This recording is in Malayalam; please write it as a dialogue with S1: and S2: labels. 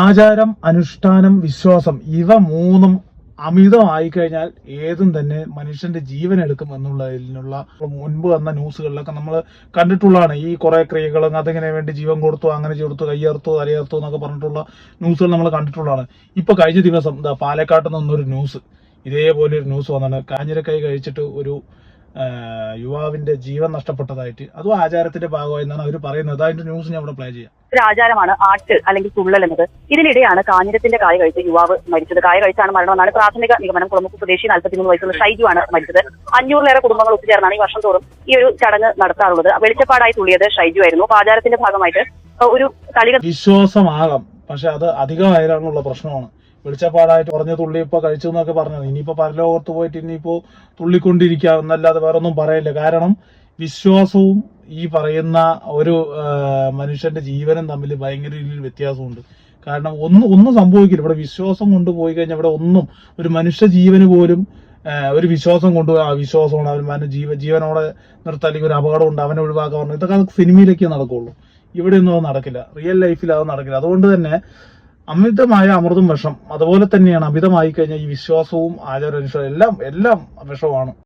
S1: ആചാരം, അനുഷ്ഠാനം, വിശ്വാസം ഇവ മൂന്നും അമിതമായി കഴിഞ്ഞാൽ ഏതും തന്നെ മനുഷ്യന്റെ ജീവൻ എടുക്കും എന്നുള്ളതിനുള്ള മുൻപ് വന്ന ന്യൂസുകളിലൊക്കെ നമ്മൾ കണ്ടിട്ടുള്ളതാണ്. ഈ കുറെ ക്രിയകളും അതിങ്ങനെ വേണ്ടി ജീവൻ കൊടുത്തു, അങ്ങനെ കൊടുത്തു, കയ്യേർത്തു, തലയേർത്തു എന്നൊക്കെ പറഞ്ഞിട്ടുള്ള ന്യൂസുകൾ നമ്മൾ കണ്ടിട്ടുള്ളതാണ്. ഇപ്പൊ കഴിഞ്ഞ ദിവസം പാലക്കാട്ട് നിന്നൊരു ന്യൂസ്, ഇതേപോലെ ഒരു ന്യൂസ് വന്നാണ്. കാഞ്ഞിരക്കൈ കഴിച്ചിട്ട് ഒരു യുവാവിന്റെ ജീവൻ നഷ്ടപ്പെട്ടതായിട്ട്. അതും ആചാരത്തിന്റെ ഭാഗമായി എന്നാണ് അവർ പറയുന്നത്. അതിന്റെ ന്യൂസ് ഞാൻ ഇവിടെ പ്ലേ ചെയ്യാം.
S2: ഒരു ആചാരമാണ് ആട്ട് അല്ലെങ്കിൽ തുള്ളൽ എന്നത്. ഇതിനിടെയാണ് കാഞ്ഞിരത്തിന്റെ കായ കഴിച്ച് യുവാവ് മരിച്ചത്. കായ കഴിച്ചാണ് മരണമെന്നാണ് പ്രാഥമിക നിഗമനം. കുളമുക്ക് സ്വദേശി 43 വയസ്സുള്ള ഷൈജു ആണ് മരിച്ചത്. 500-ലേറെ കുടുംബങ്ങൾ ഒത്തുചേർന്നാണ് ഈ വർഷം തോറും ഈ ഒരു ചടങ്ങ് നടത്താറുള്ളത്. വെളിച്ചപ്പാടായി തുള്ളിയത് ഷൈജു ആയിരുന്നു. അപ്പൊ ആചാരത്തിന്റെ ഭാഗമായിട്ട് ഒരു തളിക
S1: വിശ്വാസമാകാം, പക്ഷെ അത് അധികമായാലുള്ള പ്രശ്നമാണ്. വെളിച്ചപ്പാടായിട്ട് പറഞ്ഞ തുള്ളി ഇപ്പൊ കഴിച്ചു എന്നൊക്കെ പറഞ്ഞത്, ഇനിയിപ്പോ പരലോകത്ത് പോയിട്ട് ഇനിയിപ്പോ തുള്ളിക്കൊണ്ടിരിക്കുക എന്നല്ലാതെ വേറെ ഒന്നും പറയില്ല. കാരണം വിശ്വാസവും ഈ പറയുന്ന ഒരു മനുഷ്യന്റെ ജീവനും തമ്മിൽ ഭയങ്കര രീതിയിൽ വ്യത്യാസമുണ്ട്. കാരണം ഒന്നും സംഭവിക്കില്ല. ഇവിടെ വിശ്വാസം കൊണ്ടുപോയി കഴിഞ്ഞാൽ ഇവിടെ ഒന്നും, ഒരു മനുഷ്യ ജീവന് പോലും ഒരു വിശ്വാസം കൊണ്ടുപോയി ആ വിശ്വാസമാണ് അവൻ ജീവനോടെ നിർത്താൻ, അല്ലെങ്കിൽ ഒരു അപകടം ഉണ്ട് അവനെ ഒഴിവാക്കാൻ പറഞ്ഞു. ഇതൊക്കെ സിനിമയിലൊക്കെ നടക്കുള്ളൂ. ഇവിടെയൊന്നും അത് നടക്കില്ല. റിയൽ ലൈഫിൽ അത് നടക്കില്ല. അതുകൊണ്ട് തന്നെ അമിതമായ അമൃതും വിഷം. അതുപോലെ തന്നെയാണ് അമിതമായി കഴിഞ്ഞാൽ ഈ വിശ്വാസവും ആചാര എല്ലാം വിഷമാണ്.